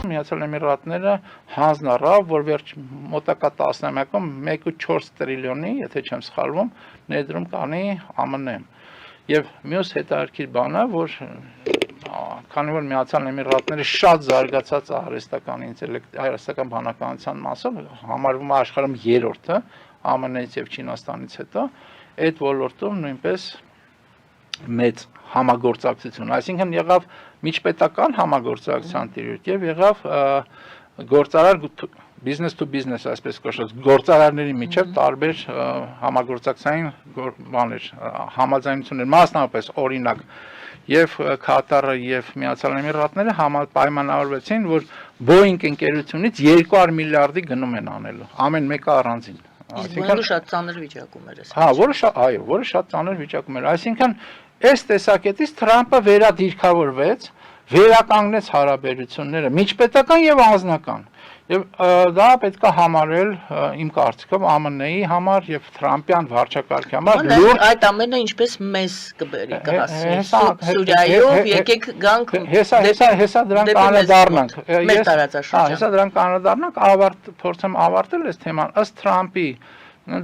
Միացյալ Էմիրատները հանձնառավ, որ վերջ մոտակա 10 ամյակում 1.4 տրիլիոնի, եթե չեմ սխալվում, ներդրում կանի ԱՄՆ-ում։ Եվ մյուս հետաքրքիր բանը, որ քանի որ Միացյալ Էմիրատները շատ զարգացած արհեստական բանականության մասով համարվում է աշխարհում երրորդը, ԱՄՆ-ից եւ Չինաստանից հետո, այդ ոլորտում նույնպես մեծ համագործակցություն, այսինքն եղավ միջպետական համագործակցության տիրույթ եւ եղավ գործարար business to business, այսպես կոչված, գործարարների միջև տարբեր համագործակցային բաներ, համաձայնություններ, մասնավորապես օրինակ եւ Կատարը եւ Միացյալ Էմիրատները պայմանավորվեցին, որ Boeing ընկերությունից 200 միլիարդի գնում են անելու, ամեն մեկը առանձին։ Այսինքն շատ ծանր վիճակում էր այս։ Հա, որը շատ ծանր վիճակում էր։ Այսինքն այս տեսակետից Թրամփը վերադիրքավորվեց, վերականգնեց հարաբերությունները միջպետական եւ անձնական։ Եվ դա պետք է համարել իմ կարծիքով ԱՄՆ-ի համար եւ Թրամփյան վարչակարգի համար լուրջ այդ ամենը ինչպես մեզ կբերի կհասնի Սուրիայով եկեք գանք հեսա դրանք անդրադառնանք մեր տարածաշրջան հեսա դրանք անդրադառնանք փորձեմ ավարտել այս թեման ըստ Թրամփի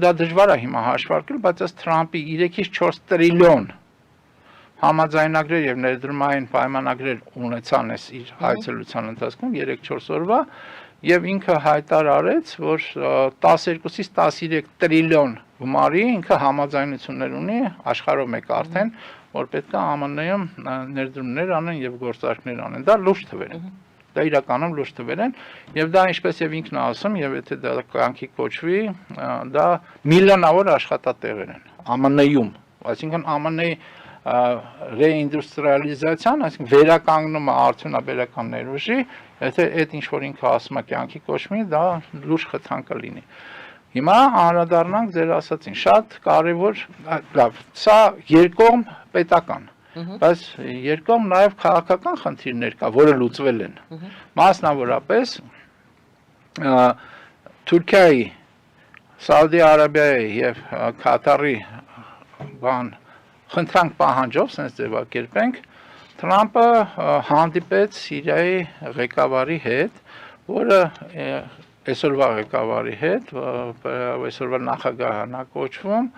դա դժվար է հիմա հաշվարկել բայց ըստ Թրամփի 3-ից 4 տրիլիոն համաձայնագրեր եւ ներդրումային պայմանագրեր ունեցան այս իր այցելության ընթացքում 3-4 օրվա եւ ինքը հայտարարեց, որ 12-ից 13 տրիլիոն գումարի ինքը համաձայնություններ ունի աշխարհով մեկ արդեն, որ պետք է ԱՄՆ-ում ներդրումներ անեն եւ գործարքներ անեն։ Դա լուրջ թվեր են։ Դա իրականում լուրջ թվեր են եւ դա ինչպես եւ ինքն ասում եւ եթե դա կյանքի կոչվի, դա միլիոնավոր աշխատատեղեր են ԱՄՆ-ում, այսինքն ԱՄՆ-ի ռեինդուստրիալիզացիան, այսինքն վերականգնումը արդյունաբերական ներուժի, եթե այդ ինչ որ ինքը ասում է կյանքի կոչվի, դա լուրջ խթան կլինի։ Հիմա անդրադառնանք ձեր ասածին, շատ կարևոր, լավ, սա երկկողմ պետական, բայց երկկողմ նաև քաղաքական խնդիրներ կա, որը լուծվել են։ Մասնավորապես Թուրքիայի, Սաուդի Արաբիայի եւ Կատարի խնդրանք պահանջով, sense ձևակերպենք, Թրամփը հանդիպեց Սիրիայի ղեկավարի հետ, որը այսօրվա ղեկավարի հետ, այսօրվա նախագահն է կոչվում,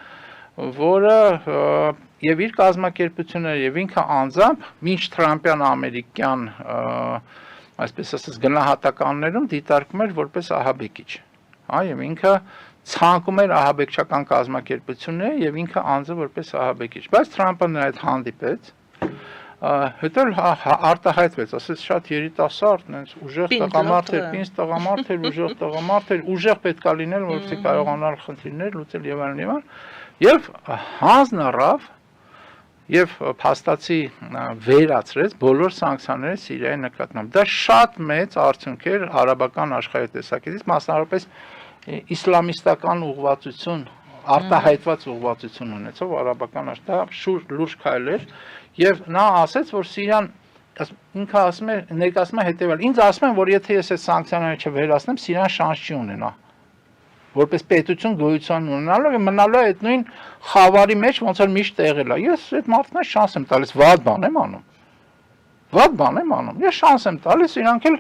որը եւ իր կազմակերպությունները եւ ինքը անձամբ մինչ Թրամփյան ամերիկյան, այսպես ասած, գնահատականներում դիտարկում էր որպես ահաբեկիչ, հա, եւ ինքը ցանկում էր ահաբեկչական կազմակերպությունները եւ ինքը անձը որպես ահաբեկիչ, բայց Թրամփը նրա հետ հանդիպեց, հետո արտահայտվեց, ասեց շատ երիտասարդ, նենց ուժեղ տղամարդ էր, պինց տղամարդ էր, ուժեղ տղամարդ էր, ուժեղ պետք է լինել, որպեսզի կարողանալ խնդիրներ լուծել եւ այլն եւ հանձնառավ եւ փաստացի վերացրեց բոլոր սանկցիաները Սիրիայի նկատմամբ։ Դա շատ մեծ արդյունք էր արաբական աշխարհի տեսակետից, մասնավորապես իսլամիստական ուղղվածություն, արտահայտված ուղղվածություն ունեցող արաբական աշխարհ լուրջ քայլ էր եւ նա ասաց, որ Սիրիան ինքը ասում է, ներկայացնում է հետեւյալ. ինձ ասում են, որ եթե ես այդ սանկցիաները չվերացնեմ, Սիրիան շանս չի ունենա։ Որպես պետություն գոյություն ունենալու եւ մնալու է այդ նույն խավարի մեջ, ոնց որ միշտ եղել է։ Ես այդ մարդկանց շանս եմ տալիս, վատ բան եմ անում։ Վատ բան եմ անում։ Ես շանս եմ տալիս, իրանք էլ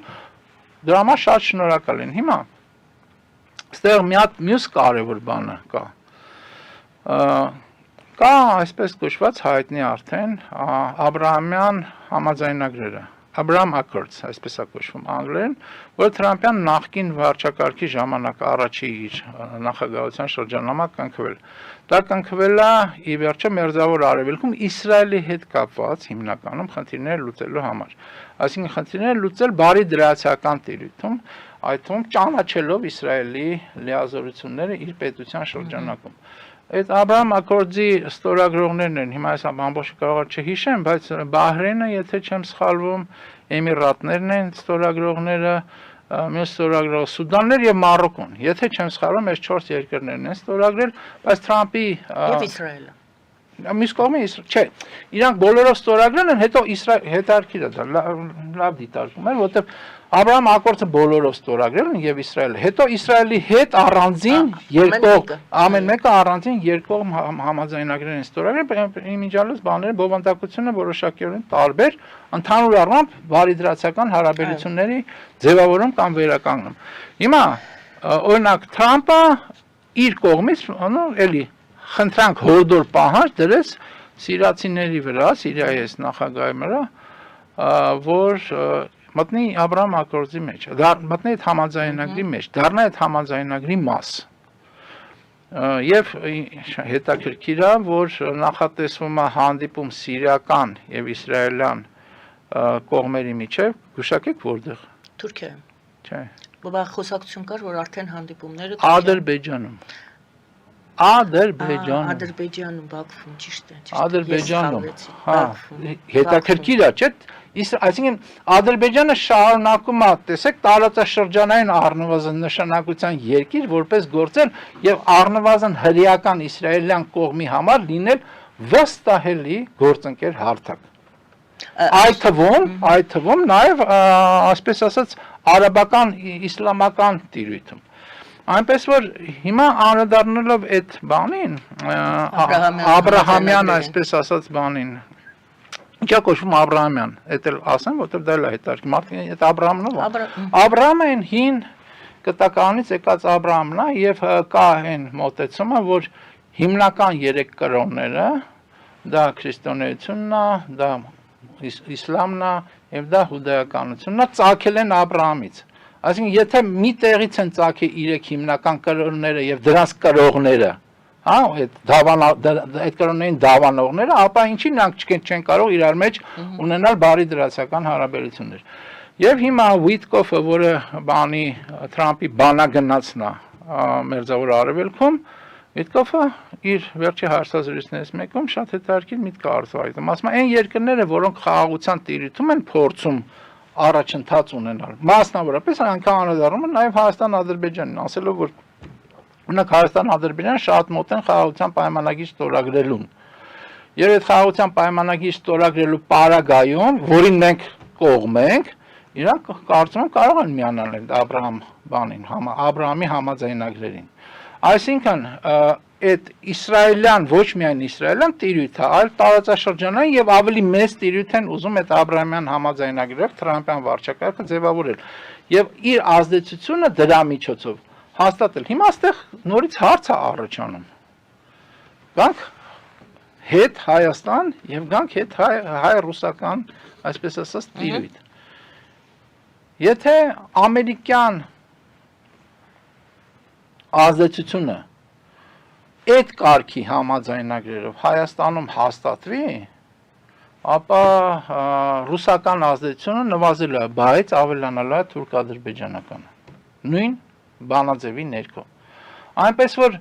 դրա համար շատ շնորհակալ են։ Հիմա այստեղ մի հատ մյուս կարևոր բանը կա։ Կա այսպես կոչված հայտնի արդեն Աբրահամյան համաձայնագրերը, Abraham Accords, այսպես է կոչվում անգլերեն, որ Թրամփյան նախկին վարչակարգի ժամանակ առաջի իր նախագահության շրջանամակ կնքվել։ Դա կնքվել է ի վերջո Մերձավոր Արևելքում Իսրայելի հետ կապված հիմնականում խնդիրներ լուծելու համար։ Այսինքն խնդիրներ լուծել բարի դրացիական տիրույթում, այդ թվում ճանաչելով Իսրայելի լիազորությունները իր պետության շրջանակում։ Այդ Abraham Accords-ի ստորագրողներն են, հիմա այս ամբողջը կարող չհիշեմ, բայց Բահրեյնը, եթե չեմ սխալվում, Էմիրատներն են ստորագրողները, մյուս ստորագրողը Սուդաններ եւ Մարոկոն։ Եթե չեմ սխալվում, այս 4 երկրներն են ստորագրել, բայց Թրամփի եւ Իսրայելը։ Մյուս կողմից չէ, իրանք բոլորով ստորագրել են, հետո հետարքիր է դա, լավ դիտարկում էր, որտեղ Աբրահամ ակորդը բոլորով ստորագրել են եւ Իսրայելը։ Հետո Իսրայելի հետ առանձին երկող ամեն մեկը առանձին երկող համաձայնագրեր են ստորագրել, իմիջիալոց բաները բովանդակությունը որոշակիորեն տարբեր, ընդհանուր առմամբ բարիդրացական հարաբերությունների ձևավորում կամ վերականգնում։ Հիմա օրինակ Թրամփը իր կողմից, էլի խնդրանք հորդոր պահանջ դրեց սիրիացիների վրա, Սիրիայի այս նախագահի վրա, որ մտնի Աբրահամ ակորդի մեջ, մտնի այդ համաձայնագրի մեջ, դառնա այդ համաձայնագրի մաս։ Եվ հետաքրքիր է, որ նախատեսվում է հանդիպում սիրիական եւ իսրայելյան կողմերի միջև, գուշակեք որտեղ։ Թուրքիայում։ Չէ։ Բավական խոսակցություն կար, որ արդեն հանդիպումները Ադրբեջանում։ Ադրբեջանում, Բաքվում, ճիշտ է, Ադրբեջանում, հա, հետաքրքիր է, չէ՞, այսինքն Ադրբեջանը շարունակում է, տեսեք, տարածաշրջանային առնվազն նշանակության երկիր որպես գործել եւ առնվազն հրեական իսրայելյան կողմի համար լինել վստահելի գործընկեր հարթակ։ Այդ թվում նաեւ, այսպես ասած, արաբական իսլամական տիրույթում։ Այնպես որ հիմա անդրադառնալով այդ բանին, Աբրահամյան, այսպես ասած բանին, ինչա կոչվում Աբրահամյան, այդ էլ ասեմ, որտեղ դա էլ է հետաքրքիր, մարդիկ այդ Աբրահամն ով է։ Աբրահամը այն հին կտականից եկած Աբրահամն է եւ կա այն մոտեցումը, որ հիմնական 3 կրոնները, դա քրիստոնեությունն է, դա իսլամն է եւ դա հուդայականությունն է, ծագել են Աբրահամից։ Այսինքն եթե մի տեղից են ծագել 3 հիմնական կրոնները եւ դրանց կրողները, հա, այդ կրոններին դավանողները, ապա ինչի նրանք չեն կարող իրար մեջ ունենալ բարի դրացական հարաբերություններ։ Եվ հիմա Վիտկոֆը, որը բանի Թրամփի բանագնացն է Մերձավոր Արևելքում, Վիտկոֆը իր վերջի հարցազրույցներից մեկում շատ հետաքրքիր միտք է արտահայտում։ Ասում է, այն երկրները, որոնք խաղաղության տիրույթում են փորձում առաջընթաց ունենալ։ Մասնավորապես անգամ անդրադառնում են նաև Հայաստան-Ադրբեջանին, ասելով որ օրինակ Հայաստան-Ադրբեջանը շատ մոտ են խաղաղության պայմանագիր ստորագրելուն։ Եվ այդ խաղաղության պայմանագիր ստորագրելու պարագայում, որին մենք կողմ ենք, իրանք կարծում եմ կարող են միանալ այդ Աբրահամի համաձայնագրերին։ Այսինքն այդ իսրայելյան, ոչ միայն իսրայելյան տիրույթը, այլ տարածաշրջանային եւ ավելի մեծ տիրույթ են ուզում այդ Աբրահամյան համաձայնագրով Թրամփյան վարչակարգը ձևավորել եւ իր ազդեցությունը դրա միջոցով հաստատել։ Հիմա այստեղ նորից հարց է առաջանում։ Գանք հետ Հայաստան եւ գանք հետ հայ-ռուսական, այսպես ասած, տիրույթ։ Եթե ամերիկյան ազդեցությունը այդ կարգի համաձայնագրերով Հայաստանում հաստատվի, ապա ռուսական ազդեցությունը նվազելու է, բայց ավելանալու է թուրք-ադրբեջանականը։ Նույն բանաձևի ներքո։ Այնպես որ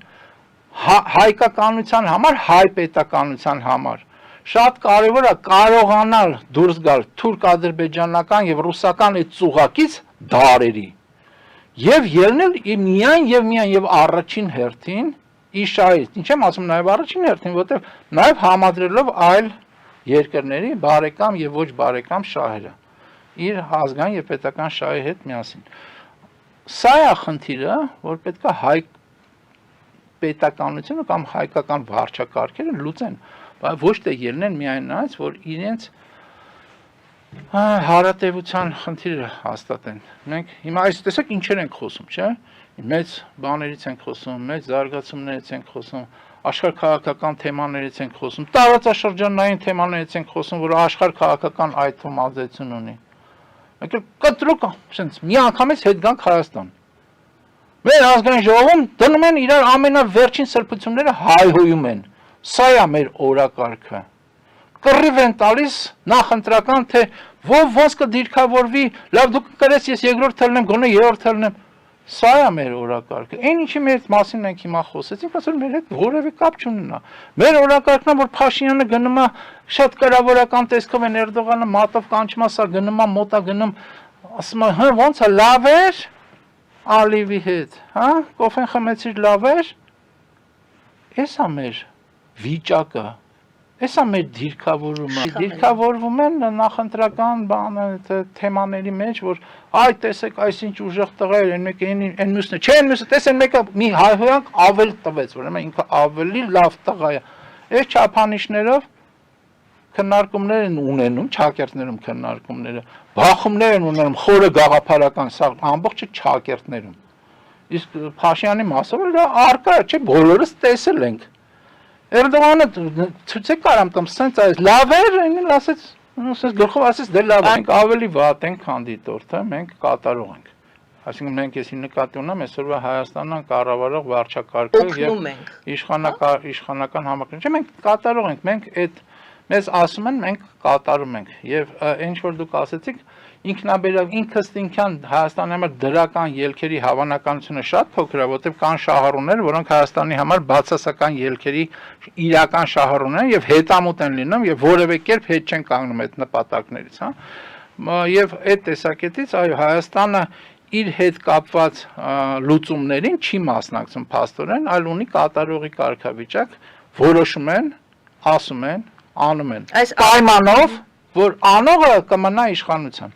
հայկականության համար, հայ պետականության համար շատ կարևոր է կարողանալ դուրս գալ թուրք-ադրբեջանական եւ ռուսական այդ ծուղակից դարերի եւ ելնել միայն եւ առաջին հերթին իշայից, ինչ եմ ասում նաև առաջին հերթին, որտեղ նաև համադրելով այլ երկրների բարեկամ եւ ոչ բարեկամ շահերը իր ազգային եւ պետական շահի հետ միասին։ Սա է խնդիրը, որ պետք է հայ պետականությունը կամ հայկական վարչակարգերը լուծեն, բայց ոչ թե ելնեն միայն այնց, որ իրենց հարատևության խնդիրը հաստատեն։ Մենք հիմա այս տեսակ ինչեր ենք խոսում, չէ՞։ Մեծ բաներից ենք խոսում, մեծ զարգացումներից ենք խոսում, աշխարհ-քաղաքական թեմաներից ենք խոսում, տարածաշրջանային թեմաներից ենք խոսում, որ աշխարհ-քաղաքական այդ թվում ազդեցություն ունի։ Մենք կտրուկ, ասենց, մի անգամից հետ գանք Հայաստան։ Մեր ազգային ժողովում դնում են իրար ամենավերջին սրբությունները հայհոյում են։ Սա է մեր օրակարգը։ Կռիվ են տալիս նախընտրական, թե ոնց կդիրքավորվի, լավ դուք կրես ես երկրորդ թելնեմ, գոնե երրորդ թելնեմ։ Սա է մեր օրակարգը։ Այն ինչի մեր մասին ենք հիմա խոսեցինք, ասել մեր հետ որևէ կապ չունենա։ Մեր օրակարգն է, որ Փաշինյանը գնում է շատ կրավորական տեսքով են Էրդողանը մատով կանչում է, սա գնում է, մոտա գնում, ասում է, հա ոնց է, լավ էր Ալիևի հետ, հա, կոֆեն խմեցիր, լավ էր։ Էս է մեր վիճակը։ Էսա մեր դիրքավորումը, դիրքավորվում են նախընտրական թեմաների մեջ, որ այ տեսեք այսինչ ուժեղ տղա էր, այն մեկը այն մյուսն է, չէ, այն մյուսը, տես այն մեկը մի հայհոյանք ավելի տվեց, ուրեմն ինքը ավելի լավ տղա է։ Այս չափանիշներով քննարկումներ են ունենում, ճակերտներում քննարկումները, բախումներ են ունենում խորը գաղափարական, սա ամբողջը ճակերտներում։ Իսկ Փաշինյանի մասը որ արկա չէ, բոլորս տեսել ենք։ Էրդողանը ցույց կարամ տամ, սենց այս լավ էր, ինքն ասեց, ասես գլխով ասեց դե լավ ենք, ավելի վատ ենք, քան դիտորդը, մենք կատարող ենք։ Այսինքն մենք էսի նկատի ունեմ, այսօրվա Հայաստանը կառավարող վարչակարգը եւ իշխանական համակարգը, չէ, մենք կատարող ենք, մենք այդ մեզ ասում են, մենք կատարում ենք եւ ինչ որ դուք ասեցիք, ինքնաբերակ ինքնստինքյան Հայաստանի համար դրական ելքերի հավանականությունը շատ փոքր է, որտեղ կան շահառուներ, որոնք Հայաստանի համար բացասական ելքերի իրական շահառուներ են եւ հետամուտ են լինում եւ որևէ կերպ հետ չեն կանգնում այդ նպատակներից, հա։ Եվ այդ տեսակետից այո Հայաստանը իր հետ կապված լուծումներին չի մասնակցում փաստորեն, այլ ունի կատարողի կարգավիճակ, որոշում են, ասում են, անում են։ Այս պայմանով, որ անողը կմնա իշխանության։